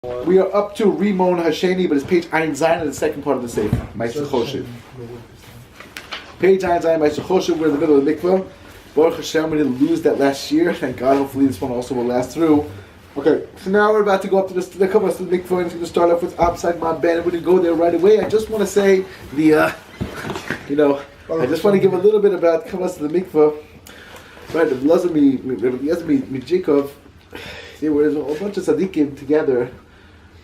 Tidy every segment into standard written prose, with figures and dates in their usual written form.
We are up to Rimon Hasheni, but it's page Arizal in the second part of the Sefer, Ma'aseh Choshev. Page Arizal, Ma'aseh Choshev, we're in the middle of the Mikveh. Baruch Hashem, we didn't lose that last year. Thank God, hopefully this one also will last through. Okay, so now we're about to go up to the Cochmah, to the Mikveh, and it's going to start off with outside my bed. We're going to go there right away. I just want to say I just want to give a little bit about Cochmah to the Mikveh. Right, Rabbi Eliezer of Djikov, there was a whole bunch of tzaddikim together.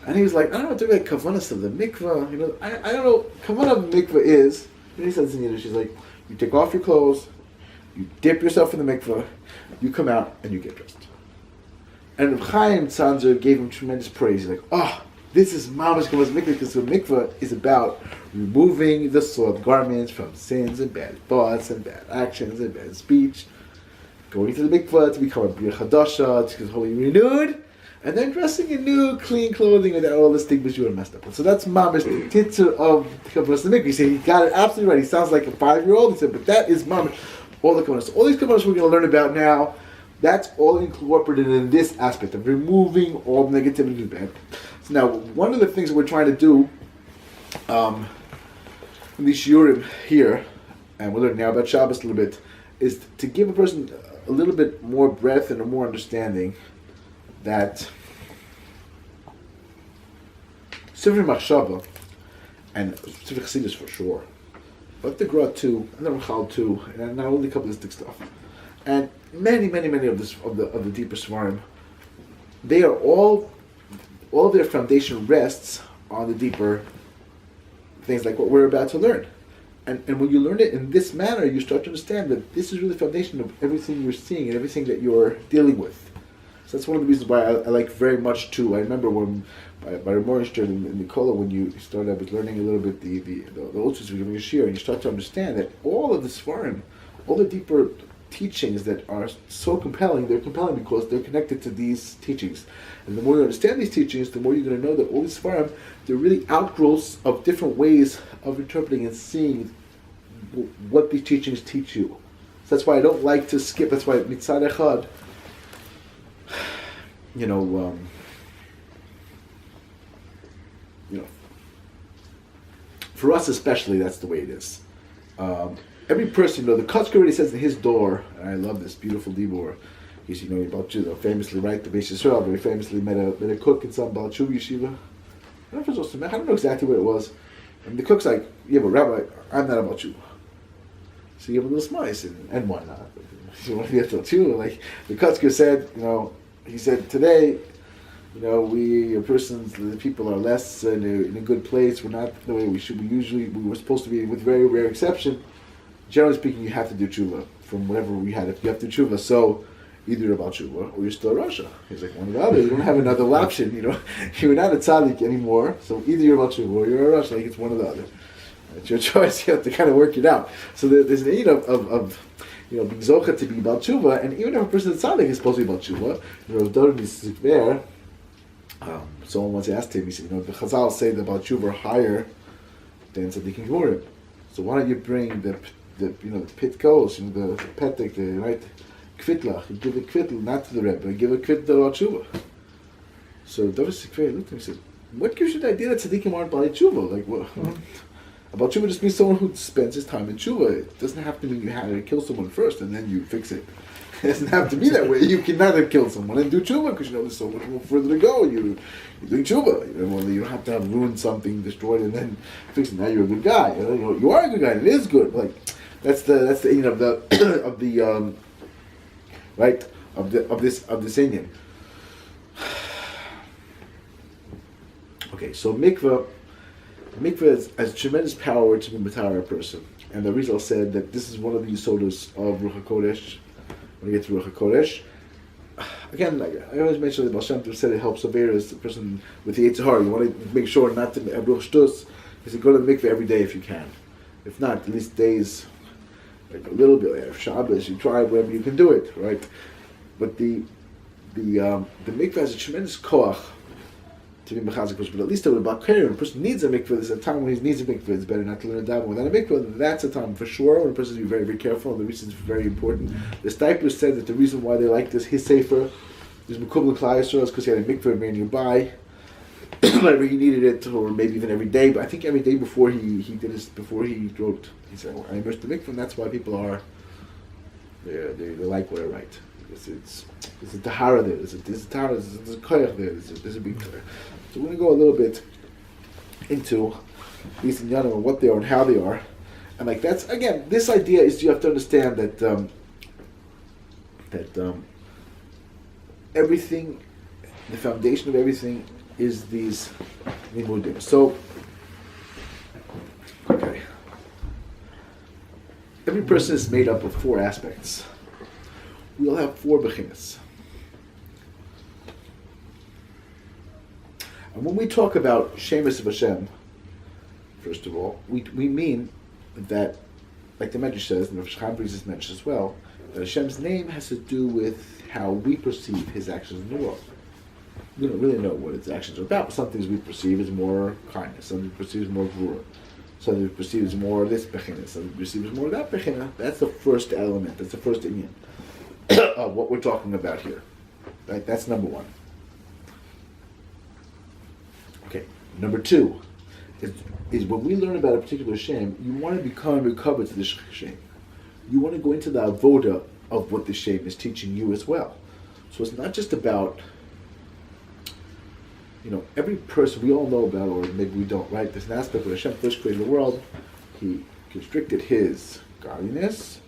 And he was like, I don't know what to do about kavanah of the mikveh. I don't know. Kavanah of the mikveh is, and he says in Yiddish, he's like, you take off your clothes, you dip yourself in the mikveh, you come out and you get dressed. And Rabbi Chaim Tzanzer gave him tremendous praise. He's like, this is mamash kavanah mikveh, because the mikveh is about removing the soiled garments from sins and bad thoughts and bad actions and bad speech, going to the mikveh to become a bria chadasha, to get wholly renewed, and then dressing in new, clean clothing without all the stigmas you were messed up with. So that's mamish, the titzer of the kavanah the mikveh. He said he got it absolutely right. He sounds like a 5-year-old. He said, but that is mamish, all the kavanahs. So all these kavanahs we're going to learn about now, that's all incorporated in this aspect of removing all the negativity and bad. So now, one of the things that we're trying to do in these shiurim here, and we'll learn now about Shabbos a little bit, is to give a person a little bit more breadth and a more understanding that Sifrei Machshava and Sifrei Chassidus for sure, but the Gra too, and the Ramchal too, and not only Kabbalistic stuff, and many of the deeper Svarim, they are all of their foundation rests on the deeper things like what we're about to learn. And when you learn it in this manner, you start to understand that this is really the foundation of everything you're seeing and everything that you're dealing with. So that's one of the reasons why I like very much too. I remember when by Morishter in Nicola, when you started, I was learning a little bit the Otzes were giving a shir, and you start to understand that all of the Svarim, all the deeper teachings that are so compelling, they're compelling because they're connected to these teachings. And the more you understand these teachings, the more you're going to know that all these Svarim, they're really outgrowths of different ways of interpreting and seeing what these teachings teach you. So that's why I don't like to skip. That's why mitzad echad, for us especially, that's the way it is. Every person, the Kotzker already says in his door, and I love this beautiful dibur. He's, about famously, right? The Beis Yisrael very famously met a cook in some Baal Tshuva yeshiva. I don't know exactly where it was. And the cook's like, yeah, but Rabbi, I'm not a Baal Tshuva. So you have a little smile, and why not? You want to be a Tshuva? Like the Kotzker said, he said today, the people are less in a good place. We're not the way we should. We were supposed to be, with very rare exception. Generally speaking, you have to do tshuva from whatever we had. If you have to tshuva, so either you're about tshuva or you're still a rasha. He's like one or the other. You don't have another option. You're not a tzaddik anymore. So either you're about tshuva or you're a rasha. Like it's one or the other. It's your choice. You have to kind of work it out. So there's an need of being zocha to be about tshuva, and even if a person is tzaddik is supposed to be about tshuva. Mikveh. Someone once asked him. He said, the Chazal say that about tshuva are higher than tzaddikim gemurim. So why don't you bring the pit goes, the petek, the right kvitlach. You give a kvitl not to the Rebbe, you give a kvitl to tshuva. So David Sikvei looked at him and said, what gives you the idea that tzaddikim aren't bali tshuva? Like what? About tshuva just means someone who spends his time in tshuva. It doesn't have to mean you had to kill someone first and then you fix it. It doesn't have to be that way. You cannot have killed someone and do tshuva because there's so much more further to go. You're doing tshuva. You don't have to have ruined something, destroyed, and then fix it. Now you're a good guy. You are a good guy. And it is good. Like that's the of this Indian. Okay, so mikveh has tremendous power to be a person, and the Arizal said that this is one of the yisodos of Ruach HaKodesh. When you get to Ruach HaKodesh, again, I always mention that Baal Shem Tov said it helps Averis, the person with the Yetzer Hara. You want to make sure not to have Ruach Shtus. He said, go to the mikveh every day if you can. If not, at least days, like a little bit, like Shabbos, you try wherever you can do it, right? But the mikveh has a tremendous koach to be mechazik, but at least when a person needs a mikveh, there's a time when he needs a mikveh. It's better not to learn a daven without a mikveh. That's a time for sure when a person has to be very, very careful, and the reason is very important. The Stipler said that the reason why they like this, his sefer, is Mikveh L'Klal Yisrael, is because he had a mikveh very nearby, whenever he needed it, or maybe even every day. But I think every day before he did this, before he wrote, he said, "I immersed the mikveh," and that's why people are they like what I write. There's a tahara there. There's a tahara. There's a koyach there. There's a big tahara. So we're going to go a little bit into these inyanim and what they are and how they are, and like that's again. This idea is you have to understand that everything, the foundation of everything, is these limudim. So, okay. Every person is made up of four aspects. We all have four beheimahs. And when we talk about shemus of Hashem, first of all, we mean that, like the Midrash says, and Nefesh Hachaim brings this Midrash as well, that Hashem's name has to do with how we perceive His actions in the world. We don't really know what His actions are about. Some things we perceive as more kindness, some we perceive as more gvura, some we perceive as more this beheimah, some we perceive as more that beheimah. That's the first element, that's the first inyan of what we're talking about here. Right? That's number one. Okay, number two is when we learn about a particular shame, you want to become recovered to the shame. You want to go into the avodah of what the shame is teaching you as well. So it's not just about, every person we all know about, or maybe we don't, right? There's an aspect where Hashem first created the world, He constricted His godliness,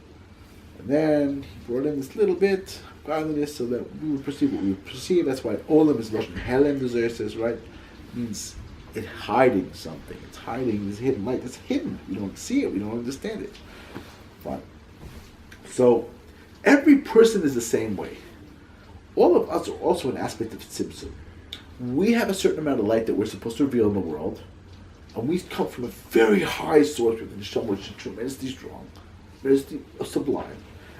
and then He brought in this little bit of godliness so that we would perceive what we would perceive. That's why Olam is Lashon Helem, the Zohar says, right? It means it's hiding something. It's hiding this hidden light. It's hidden. We don't see it. We don't understand it. Fine. So, every person is the same way. All of us are also an aspect of tzimtzum. We have a certain amount of light that we're supposed to reveal in the world, and we come from a very high source with the neshama, which is tremendously strong, very sublime.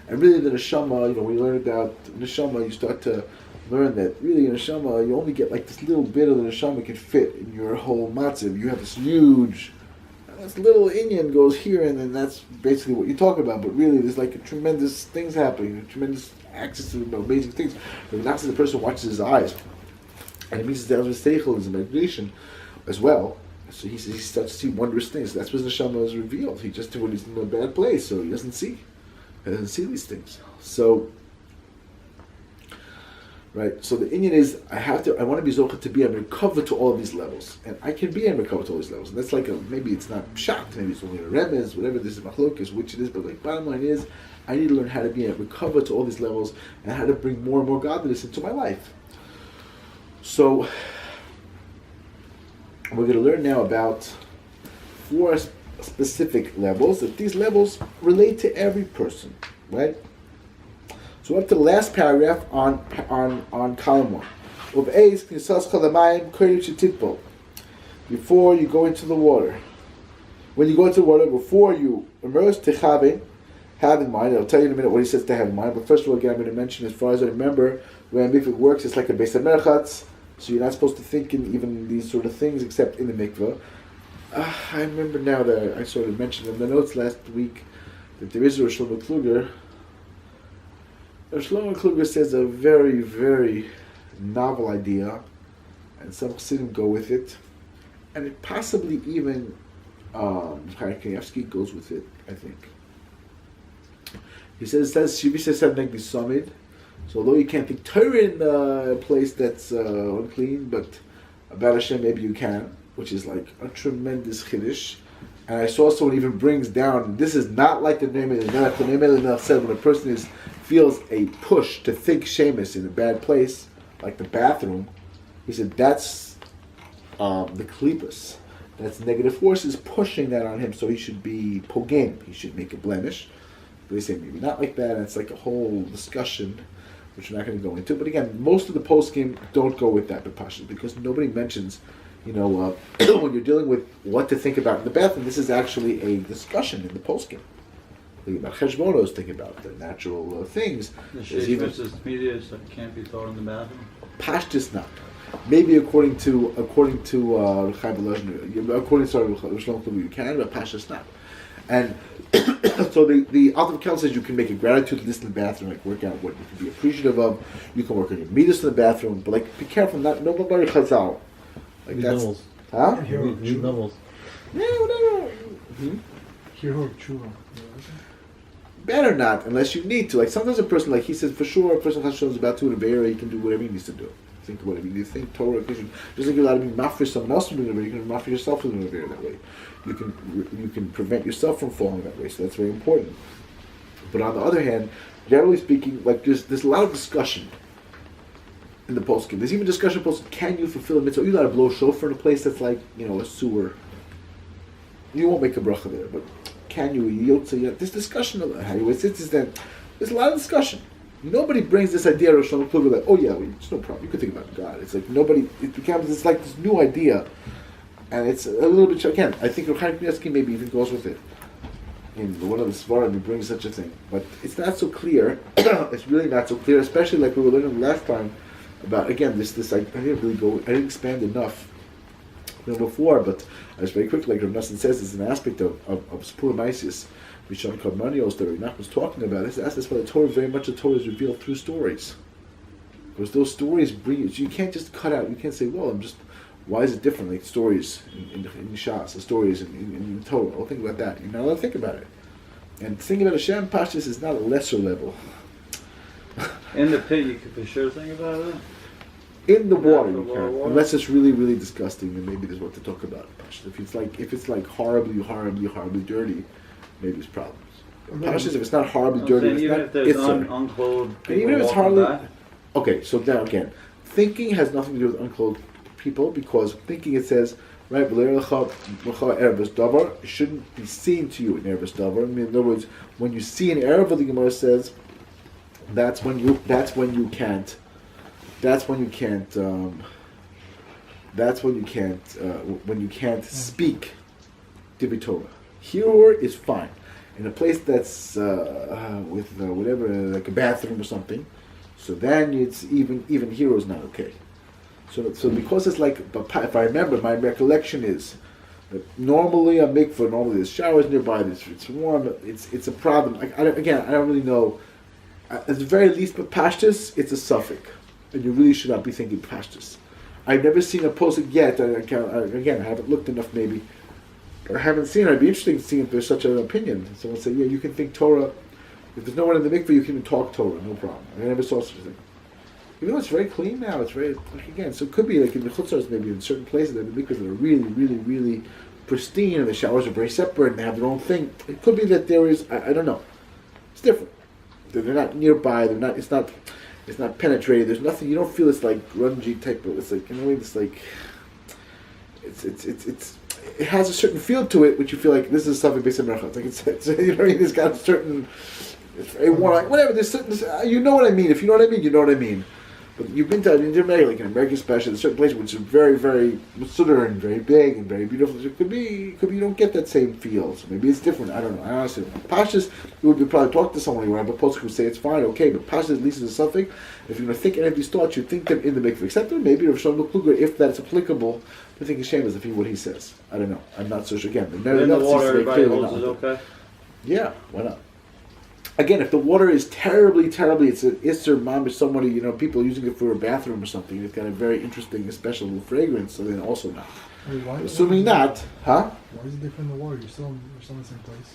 And really the neshama, when you learn about neshama, you start to learn that really in neshama, you only get like this little bit of the neshama can fit in your whole matziv. You have this huge, this little inyan goes here, and then that's basically what you talk about. But really, there's like a tremendous things happening, a tremendous access to amazing things. But that's the person watches his eyes, and it means that his seichel is imagination as well. So he starts to see wondrous things. That's what neshama is revealed. He just when he's in a bad place, so he doesn't see. He doesn't see these things. So. Right, so the inyan is I want to be zocheh to be able to recover to all of these levels, and I can be able to recover to all these levels. And that's like maybe it's not pshat, maybe it's only a remez, whatever this is machlokes, which it is. But like bottom line is, I need to learn how to be able to recover to all these levels and how to bring more and more godliness into my life. So we're going to learn now about four specific levels. That these levels relate to every person, right? So up to the last paragraph on column 1. Before you go into the water. When you go into the water, before you immerse, have in mind. I'll tell you in a minute what he says to have in mind. But first of all, again, I'm going to mention, as far as I remember, when mikveh works, it's like a beis hamerchatz. So you're not supposed to think in even these sort of things except in the mikveh. I remember now that I sort of mentioned in the notes last week that there is a Rabbi Solom Kluger. Rabbi Solom Kluger says a very, very novel idea, and some chassidim go with it, and it possibly even Chaim goes with it, I think. He says Shivi says something like summit. So although you can't think Torah in a place that's unclean, but about Hashem maybe you can, which is like a tremendous chiddush. And I saw someone even brings down, this is not like the Nehemiah Melech. The Nehemiah Melech said when a person feels a push to think shemus in a bad place, like the bathroom, he said that's the klipos. That's negative forces pushing that on him, so he should be pogem. He should make a blemish. But they say maybe not like that, and it's like a whole discussion, which we're not going to go into. But again, most of the poskim don't go with that b'pashas, because nobody mentions, when you're dealing with what to think about in the bathroom, this is actually a discussion in the poskim. Think about cheshbonos, think about the natural things. The shemus media can't be thrown in the bathroom? Pashtus not. Maybe according to Chaim Tzanzer, according to Rabbi Solom Kluger, you can, but Pashtus not. And so the Alter Kel says you can make a gratitude list in the bathroom, like work out what you can be appreciative of. You can work on your midas in the bathroom, but like be careful, nobody chazal. Like Read that's novels. huh? Read novels. Yeah, whatever. Hero Chura. Better not, unless you need to. Like sometimes a person, like he says, for sure, a person Hashem is about to Rebbe, he can do whatever he needs to do. Think whatever you need to think. Torah, just like you're allowed to be mafresh someone else from doing Rebbe, you can mafresh yourself from doing Rebbe that way. You can prevent yourself from falling that way. So that's very important. But on the other hand, generally speaking, like there's a lot of discussion in the poskim. There's even discussion poskim. Can you fulfill a mitzvah? You got to blow shofar in a place that's like a sewer. You won't make a bracha there, but can you? This discussion of how you sit is that there's a lot of discussion. Nobody brings this idea of Solom Kluger like, oh yeah, it's no problem. You could think about God. It's like nobody. It becomes it's like this new idea, and it's a little bit. Again, I think Rabbi Chaim Tzanzer maybe even goes with it. In one of the svarim, he brings such a thing, but it's not so clear. It's really not so clear, especially like we were learning last time about again this. I didn't expand enough before, but I just very quickly, like Rebbe Nachman says, it's an aspect of Spur Maisis, which on Cochmah that Rebbe Nachman was talking about. That's why the Torah, very much the Torah is revealed through stories. Because those stories bring you, so you can't just cut out, you can't say, well, why is it different? Like stories in Shas, the stories in the Torah. I'll think about that. You're not allowed to think about it. And thinking about Hashem, Pashtus is not a lesser level. In the pit, you could for sure think about it. In the water, you Water. can, unless it's really, really disgusting, and maybe there's what to talk about. If it's like horribly, horribly, horribly dirty, maybe there's problems. Pashtus, if it's not horribly dirty, it's Even not. if there's unclothed And people even if it's walking hardly. by. Okay, so now again, thinking has nothing to do with unclothed people because thinking it says right, it shouldn't be seen to you in erev davar. I mean, in other words, when you see an erev, the Gemara says that's when you can't speak divrei Torah. Here is fine. In a place that's with whatever, like a bathroom or something, so then it's even hero is not okay. So because it's like, if I remember, my recollection is that normally a mikveh, normally there's showers nearby, it's warm, it's a problem. I don't really know. At the very least, but pashtus, it's a suffix, and you really should not be thinking pashtus. I've never seen a post yet. I haven't looked enough maybe, or haven't seen it. I'd be interested in seeing if there's such an opinion. Someone say, yeah, you can think Torah. If there's no one in the mikveh, you can even talk Torah, no problem. I never saw such a thing. Even though it's very clean now, it's very, so it could be like in the chutzars, maybe in certain places, there are mikvahs that are really, really, really pristine, and the showers are very separate, and they have their own thing. It could be that there is, I don't know. It's different. They're not nearby, it's not penetrated, there's nothing, you don't feel it's like grungy type of, it's like, it's like, it has a certain feel to it, which you feel like, this is something based on Mercha. It's like, you know what I mean? It's got a certain, it's very warm, whatever, there's certain, you know what I mean. If you know what I mean, you know what I mean. But you've been to America, like in America especially, there's certain places which are very, very masudar and very big and very beautiful. So it could be you don't get that same feel. So maybe it's different. I don't know. I honestly don't know. Pashas, you would probably talk to someone where but Posuk would say it's fine, okay, but Pashas at least is something. If you're going to think any of these thoughts, you think them in the mikveh. Except for maybe Rabbi Solom Kluger, if that's applicable, I think it's shameless if he what he says. I don't know. I'm not so sure. Again, In the water, everybody holds it okay? Yeah, why not? Again, if the water is terribly, it's an isser mamish, somebody, people using it for a bathroom or something, it's got a very interesting, special little fragrance, so then also not. Wait, Assuming not, huh? Why is it different in the water? You're still in the same place.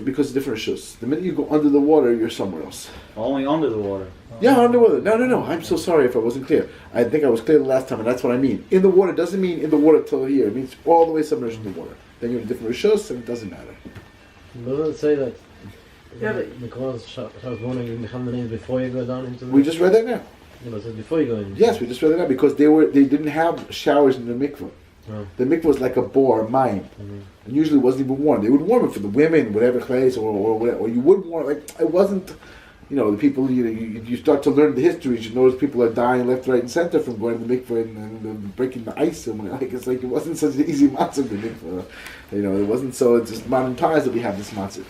Because it's different shus. The minute you go under the water, you're somewhere else. Only under the water. Yeah, under the water. No. I'm so sorry if I wasn't clear. I think I was clear the last time, and that's what I mean. In the water doesn't mean in the water till here. It means all the way submerged in the water. Then you're in a different shus, and it doesn't matter. Doesn't it say that? Yeah, but Because I was wondering, you become the name before you go down into the... We just read that now. Yeah, but so before you go in... Yes, we just read that now because they didn't have showers in the mikveh. Oh. The mikveh was like a bore, mine. And usually it wasn't even warm. They would warm it for the women, whatever place, or whatever. Or you would warm it. It wasn't, the people, you start to learn the histories, you notice people are dying left, right, and center from going to the mikveh and breaking the ice. And it's like, it wasn't such an easy matzah, the mikveh. It wasn't so, it's just modern times that we have this matzah.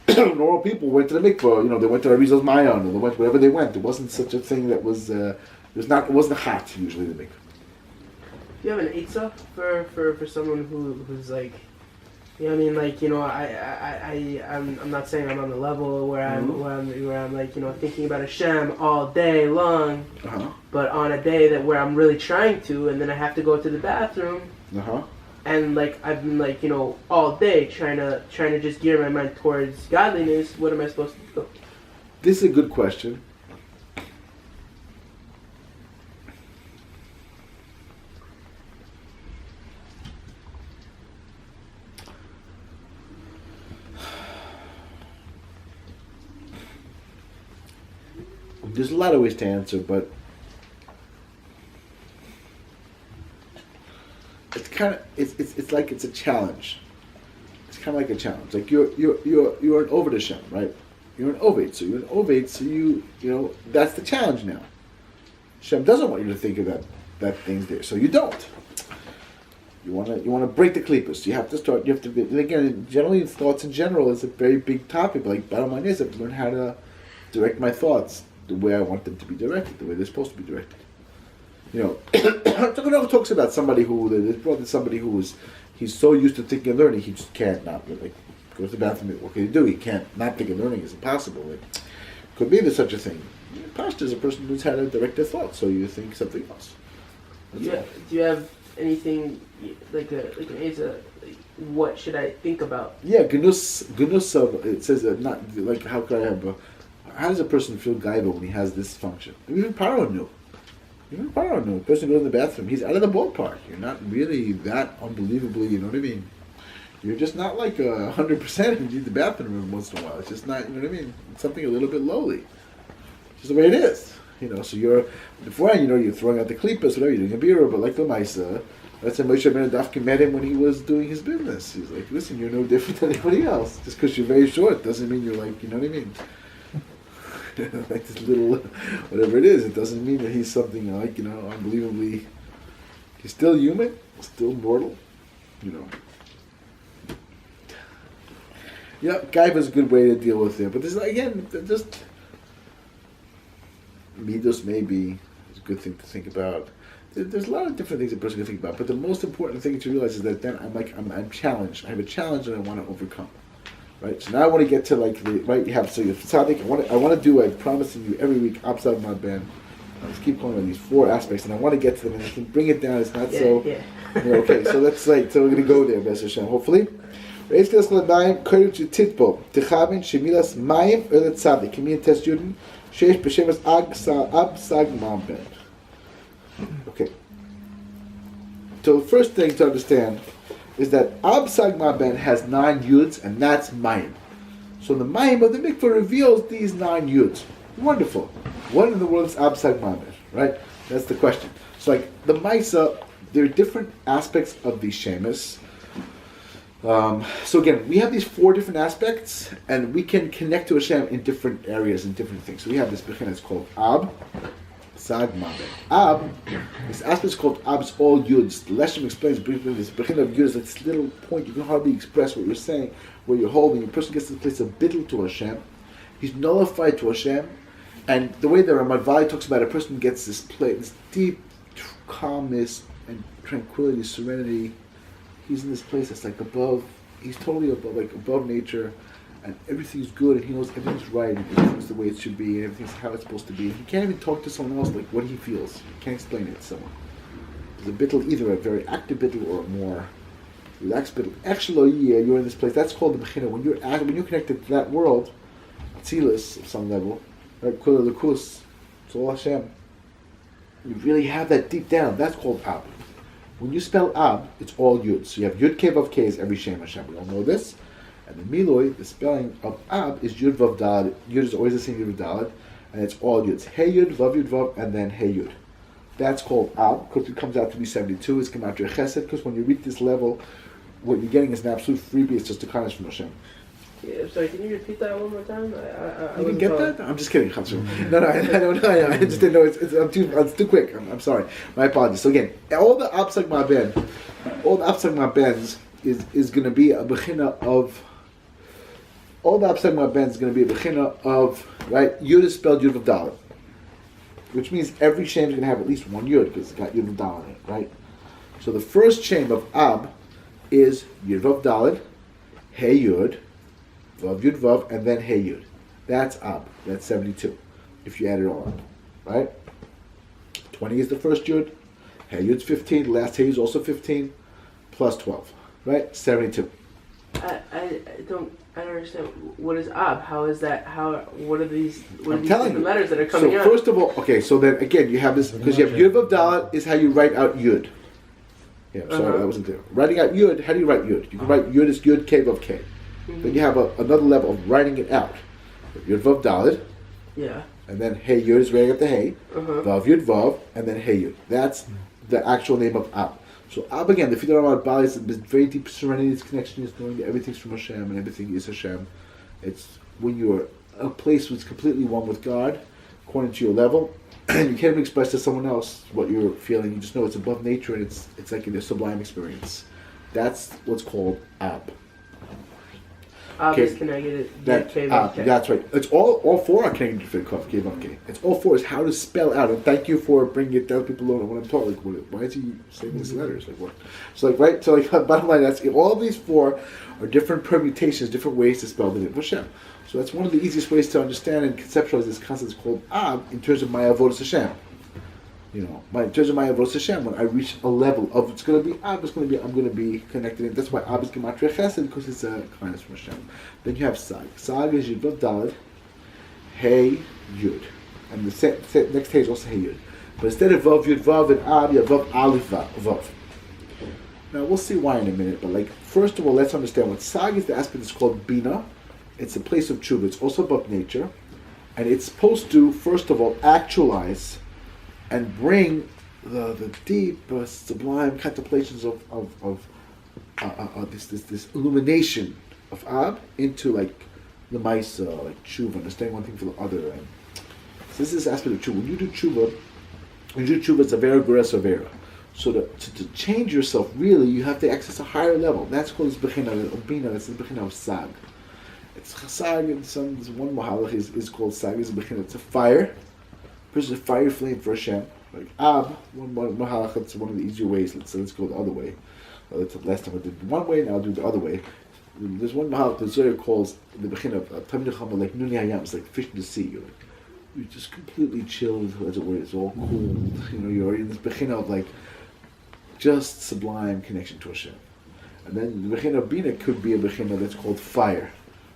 Normal people went to the mikveh, they went to Arizal's Mayan, or they went wherever they went. It wasn't such a thing that was, it wasn't hot, usually, the mikveh. do you have an eitzah for someone who's like You know what I mean? Like, you know, I'm not saying I'm on the level where I'm like, you know, thinking about Hashem all day long, but on a day where I'm really trying to, and then I have to go to the bathroom, and like I've been like, you know, all day trying to just gear my mind towards godliness. What am I supposed to do? This is a good question. There's a lot of ways to answer, but it's kind of it's like it's a challenge. It's kind of like a challenge. Like you're an Oved Hashem, right? You're an Oved, so you're an Oved, so you know that's the challenge now. Hashem doesn't want you to think of that thing's there, so you don't. You want to break the klippus. You have to start. You have to be, again. Generally, thoughts in general is a very big topic. But like bottom line is, I've learned how to direct my thoughts the way I want them to be directed, the way they're supposed to be directed. You know, Chochmah talks about somebody who he's so used to thinking and learning, he just can't not really go to the bathroom. What can he do? He can't not think and learning is impossible. It could be there's such a thing. Pashta is a person who knows how to direct their thoughts, so you think something else. Do you have anything like an answer? What should I think about? Yeah, gnus of it says that not like how could I have how does a person feel gaiva when he has this function? Even Paro knew. The person goes in the bathroom, he's out of the ballpark. You're not really that unbelievably, you know what I mean? You're just not like 100% and you need the bathroom every once in a while. It's just not, you know what I mean? It's something a little bit lowly. It's just the way it is. You know, so beforehand, you know, you're throwing out the klippus, whatever, you're doing a bira, but like the Maisa, that's when Moshe Rabbeinu Dafka met him when he was doing his business. He's like, listen, you're no different than anybody else. Just because you're very short doesn't mean you're like, you know what I mean? Like this little, whatever it is, it doesn't mean that he's something like, you know, unbelievably, he's still human, still mortal, you know. Yeah, gaiva is a good way to deal with it, but this again, just midos maybe is a good thing to think about. There's a lot of different things a person can think about, but the most important thing to realize is that then I'm challenged. I have a challenge and I want to overcome. Right, so now I want to get to like the right. You have so you're tzaddik. I want to do. I'm promising you every week. Upside my band. I just keep calling on these 4 aspects, and I want to get to them, and I can bring it down. It's not so. Yeah. You know, okay, so let's like. So we're going to go there, B'ez Hashem. Hopefully. Reis kelas l'mayim koyim titpo techavin shemilas mayim el tzaddik kimin test Yudin sheish b'shemas absag mamben. Okay. So the first thing to understand is that Absag Maben has 9 yuds, and that's Mayim. So the Mayim of the Mikveh reveals these 9 yuds. Wonderful. What in the world is Absag Maben? Right? That's the question. So like the Maisa, there are different aspects of the Shemus. So again, we have these 4 different aspects, and we can connect to Hashem in different areas and different things. So we have this beheimah, it's called Ab. Ab, this aspect is called Ab's all yuds. The Leshem explains briefly this beheimah of yuds, this little point you can hardly express what you're saying, where you're holding. A person gets to the place of bitul to Hashem. He's nullified to Hashem. And the way that Ramad Vallie talks about it, a person gets this place, this deep calmness and tranquility, serenity. He's in this place that's like above, he's totally above, like above nature. And everything's good, and he knows everything's right, and everything's the way it should be, and everything's how it's supposed to be. He can't even talk to someone else like what he feels. He can't explain it to someone. There's a bitul, either a very active bitul or a more relaxed bitul. Actually, yeah, you're in this place. That's called the beheimah. When you're connected to that world, atzilus of some level, right? Kula lukus, it's all Hashem. You really have that deep down. That's called Ab. When you spell Ab, it's all Yud. So you have Yud K Vav K is every Shem Hashem. We all know this. And the Miloi, the spelling of Ab is Yud Vav Daled. Yud is always the same Yud Daled, and it's all Yuds. Hey Yud, Vav Yud Vav, and then Hey Yud. That's called Ab, because it comes out to be 72. It's Gematria Chesed, because when you reach this level, what you're getting is an absolute freebie. It's just a kindness from Hashem. Yeah, sorry, can you repeat that one more time? I You didn't get that? I'm just kidding. No, I don't know. I just didn't know. It's too quick. I'm sorry. My apologies. So again, all the Absag Ma'bens is going to be a beheimah of. All the Absag Ma'bens is going to be a beheimah of, right? Yud is spelled Yud Vav Daled, which means every shem is going to have at least one Yud because it's got Yud Vav Daled in it, right? So the first shem of Ab is Yud Vav Daled, Hey Yud, Vav Yud Vav, and then Hey Yud. That's Ab. That's 72. If you add it all up, right? 20 is the first Yud. Hey Yud's 15. The last Hey is also 15, plus 12, right? 72. I don't understand. What is Ab? How is that? What are these? What are these telling different you. letters that are coming So out? first of all, okay. So then again, you have this because you have Yud Vav Dalet is how you write out Yud. Yeah, sorry, that wasn't there. Writing out Yud. How do you write Yud? You can write Yud as Yud K Vav K. Then you have another level of writing it out. Yud Vav Dalet. Yeah. And then Hey Yud is writing up the Hey. Vav Yud Vav, and then Hey Yud. That's the actual name of Ab. So Ab again, the Fidah Ramad Vallie is very deep serenity. Its connection is knowing that everything's from Hashem and everything is Hashem. It's when you're a place that's completely one with God, according to your level, and you can't even express to someone else what you're feeling. You just know it's above nature and it's like in a sublime experience. That's what's called Ab. Ab is connected to K Vav K. That's right. It's all four are connected to K Vav K. It's all four is how to spell out. And thank you for bringing it down. People don't know what I'm talking. Like, why is he saying these letters? Like what? So like right. So like bottom line, that's all of these four are different permutations, different ways to spell the name of Hashem. So that's one of the easiest ways to understand and conceptualize this concept is called Ab in terms of my avodah Hashem. You know, in terms of my avodah Hashem, when I reach a level of it's going to be Ab, I'm going to be connected. And that's why Ab is gematria chesed because it's a kindness from Hashem. Then you have Sag. Sag is Yud Vav Dalet, Hey Yud, and the next Hey is also Hey Yud. But instead of Vav Yud Vav and Ab, you have Vav Aleph Vav. Now we'll see why in a minute. But like first of all, let's understand what Sag is. The aspect is called Binah. It's a place of teshuvah. It's also above nature, and it's supposed to first of all actualize and bring the deep, sublime contemplations of this illumination of Ab into like the Maisa, like teshuvah, understanding one thing for the other. And so this is this aspect of teshuvah. When you do teshuvah, it's a very aggress avera. So to change yourself, really, you have to access a higher level. That's called this beheimah of Binah. That's the beheimah of Sag. It's Sag, and there's one mahalach is called Sag. It's a fire. There's a fire flame for Hashem. Like Ab, one mahalach, it's one of the easier ways. Let's go the other way. That's the last time I did it one way, now I'll do it the other way. There's one mahalach the Zohar calls the beheimah of Tamid Chochmah, like Nuni Hayam. It's like fish in the sea. You're just completely chilled, as it were. It's all cool. You know, you're in this beheimah of like just sublime connection to Hashem. And then the beheimah of Binah could be a beheimah that's called fire.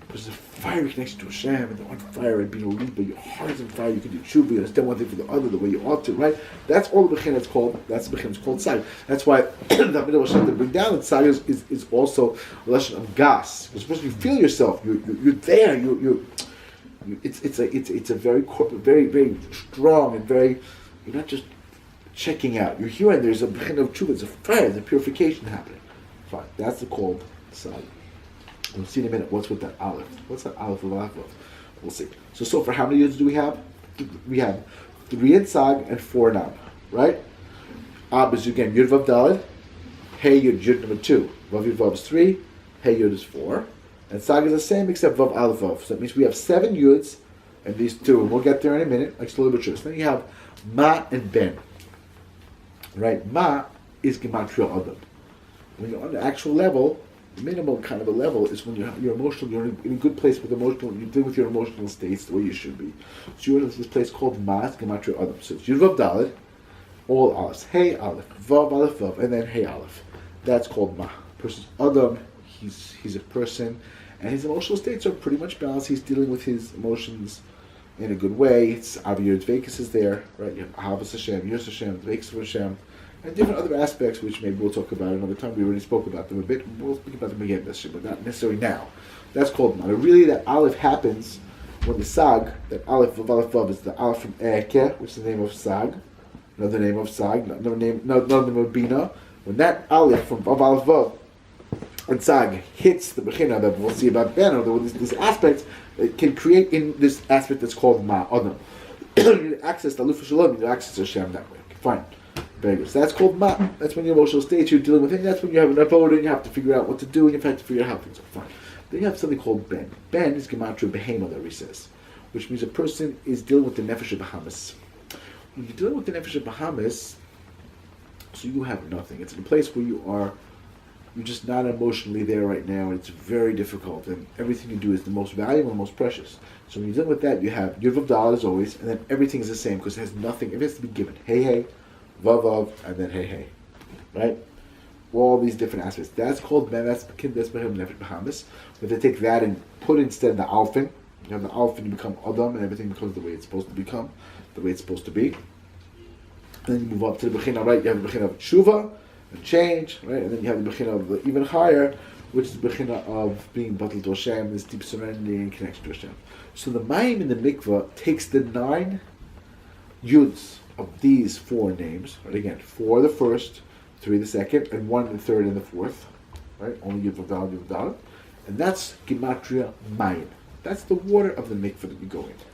There's a fiery connection to Hashem, and the on fire and being a lead, but your heart is on fire. You can do teshuvah, you understand one thing for the other, the way you ought to, right? That's all the beheimah is called. That's the beheimah is called Sag. That's why the Midrash to bring down that Sag is also a lesson of gas. Because supposed you feel yourself, you're there. It's a very corporate, very very strong, and very. You're not just checking out. You're here, and there's a beheimah of teshuvah. It's a fire. There's a purification happening. Fine. That's the called Sag. We'll see in a minute what's with that Aleph. What's that Aleph of Aleph? We'll see. So for how many Yuds do we have? We have 3 in Sag and 4 in Ab, right? Ab is again Yud Vav Dalet, Hey Yud Yud number 2. Vav Yud Vav is 3, Hey Yud is 4. And Sag is the same except Vav Aleph Vav. So that means we have 7 Yuds and these 2, and we'll get there in a minute, like slowly but surely. So then you have Ma and Ben. Right? Ma is Gematria Adam. When you're on the actual level, minimal kind of a level is when you're emotional, you're in a good place with emotional, you deal with your emotional states the way you should be. So you're in this place called Mas, Gematria Adam. So it's Yud Vav Dalet, all Aleph, Hey Aleph, Vav Aleph Vav, and then Hey Aleph. That's called Ma. Person's Adam, he's a person, and his emotional states are pretty much balanced. He's dealing with his emotions in a good way. It's Aviyur dveykus is there, right? You have Ahavas Hashem, Yiras Hashem, dveykus of Hashem, and different other aspects which maybe we'll talk about another time. We already spoke about them a bit. We'll speak about them again, but not necessarily now. That's called Mana. Really, that Aleph happens when the Sag, that Aleph of Aleph Vav is the Aleph from Eke, which is the name of Sag, another name of Sag, another name of Binah. When that Aleph from Vav Aleph Vav and Sag hits the Beheimah that we'll see about Ben, or this aspect, it can create in this aspect that's called Ma, Adam. You need access to Nefesh Hachaim, you need access to Hashem that way. Okay, fine. Very good. So that's called Ma. That's when your emotional state you're dealing with it. That's when you have an avodah and you have to figure out what to do and you have to figure out how things are. Fine. Then you have something called Ben. Ben is gematria beheimah, that he says, which means a person is dealing with the Nefesh Hachaim. When you're dealing with the Nefesh Hachaim, so you have nothing. It's in a place where you are you're just not emotionally there right now. It's very difficult, and everything you do is the most valuable and most precious. So when you deal with that, you have Yud Vav as always, and then everything is the same because it has nothing. It has to be given. Hey, hey, Vav, Vav, and then hey, hey, right? All these different aspects. That's called that's beheimah Nefesh Hachaim. But they take that and put instead the alfin. You have the alfin, you become Adam, and everything becomes the way it's supposed to become, the way it's supposed to be. And then you move up to the beheimah, right? You have the beheimah of teshuvah and change, right? And then you have the beheimah of the even higher, which is the beheimah of being bitul to Hashem, this deep serenity and connection to Hashem. So the Mayim in the Mikveh takes the 9 yuds of these 4 names, right? Again, 4 the first, 3 the second, and 1 the third and the fourth, right? Only Yud Vav, and that's Gematria Mayim. That's the water of the mikveh that you go into.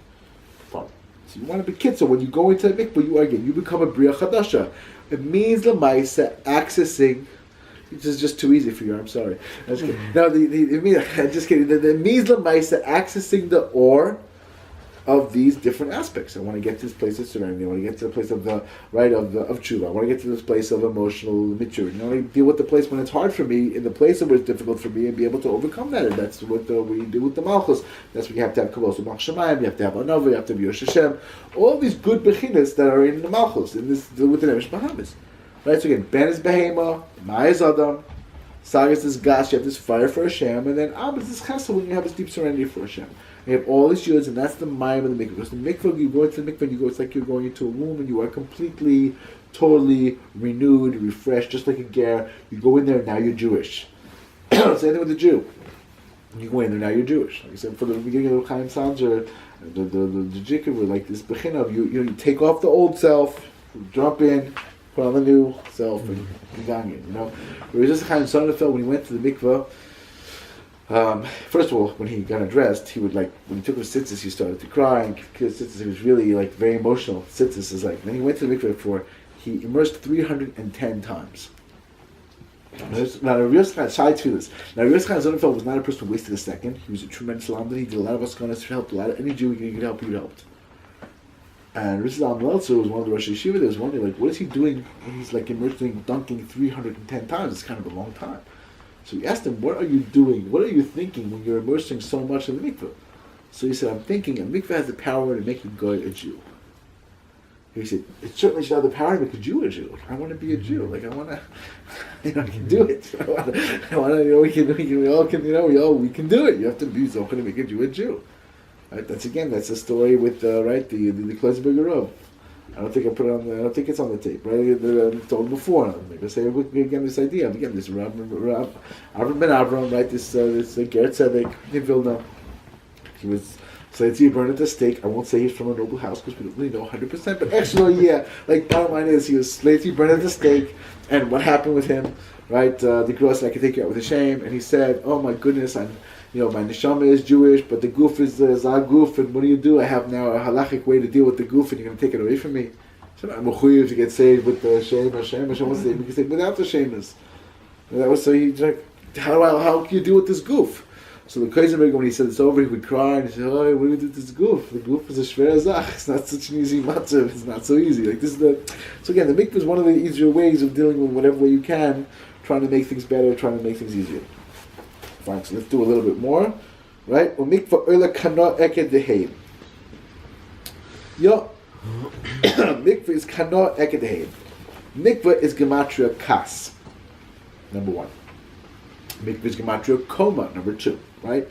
Fine. So you want to be kitzur. When you go into the mikveh, you become a bria chadasha. It means lemaisa accessing. This is just too easy for you. I'm sorry. I'm just kidding. No, just kidding. It means lemaisa accessing the or of these different aspects. I want to get to this place of serenity. I want to get to the place of the of teshuvah. I want to get to this place of emotional maturity. I want to deal with the place when it's hard for me, in the place where it's difficult for me, and be able to overcome that. And that's what we do with the malchus. That's what you have to have kavos of Shemayim. You have to have anova. You have to have Yosh Hashem. All these good bechinas that are in the malchus, in this with the Nefesh Hachaim. Right. So again, Ben is beheimah, Ma is Adam, Sagas is gas. You have this fire for Hashem, and then Ab is this chesed when you have this deep serenity for Hashem. You have all these yuds, and that's the mayim of the mikveh. Because the mikveh, you go into the mikveh, and you go. It's like you're going into a womb, and you are completely, totally renewed, refreshed, just like a ger. You go in there, and now you're Jewish. Same thing with the Jew. You go in there, now you're Jewish. Like I said, for the beginning of Rabbi Chaim Tzanzer, the Djikov, like this beheimah of you take off the old self, jump in, put on the new self, and you're going in. You know, Rabbi Chaim Tzanzer felt when he went to the mikveh. First of all, when he got undressed, he would when he took his tzitzis, he started to cry, and his tzitzis, he was really very emotional. Tzitzis is then he went to the mikveh he immersed 310 times. Now, Rabbi Eliezer was not a person who wasted a second. He was a tremendous lamdan. He did a lot of connotes, helped a lot of any Jew he could help, he helped. And Rabbi Eliezer was one of the Rosh Yeshiva that was wondering, what is he doing when he's immersing, dunking 310 times? It's kind of a long time. So he asked him, what are you doing? What are you thinking when you're immersing so much in the mikveh? So he said, I'm thinking a mikveh has the power to make you go a Jew. He said, it certainly should have the power to make a Jew a Jew. I want to be a Jew. I want to, I can do it. I want to, we can do it. You have to be so to make a Jew a Jew. Right? That's the story with, the Kleisberger Rav. I don't think I put it on. I don't think it's on the tape, right? I told before. I'm going to say again this idea. Again, this Avram ben Avram, right? This Ger Tzedek in Vilna. He was he burned at the stake. I won't say he's from a noble house because we don't really know 100%. But actually, yeah. Bottom line is he was slightly burned at the stake. And what happened with him, right? The girl said, "I can take you out with a shame," and he said, "Oh my goodness, my neshama is Jewish, but the goof is goof, and what do you do? I have now a halachic way to deal with the goof, and you're going to take it away from me." So I'm mechuyev to get saved with the shame. Hashem wants to save me. He said, without the shameless. That was so he's like, how can you deal with this goof? So the Kaiserberg, when he said it's over, he would cry and he said, "Oh, what do we do with this goof? The goof is a shver zach. It's not such an easy matzav. It's not so easy." So again, the mikveh is one of the easier ways of dealing with whatever way you can, trying to make things better, trying to make things easier. Fine, so let's do a little bit more, right? Mikveh oila kana eke deheim. Mikveh is kana eke deheim. Mikveh is gematria kas. Number 1. Mikveh is gematria Cochmah. Number 2. Right?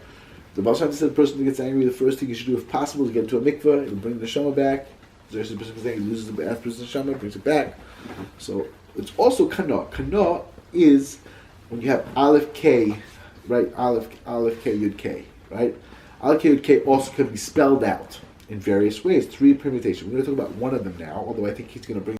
The Baal Shem said the person who gets angry, the first thing you should do, if possible, is get into a mikveh. It'll bring the neshama back. There's the person who loses the neshama, brings it back. So it's also kana. Kana is when you have Aleph K. Right, Aleph K Yud K, right? Aleph K Yud K also can be spelled out in various ways, 3 permutations. We're going to talk about one of them now, although I think he's going to bring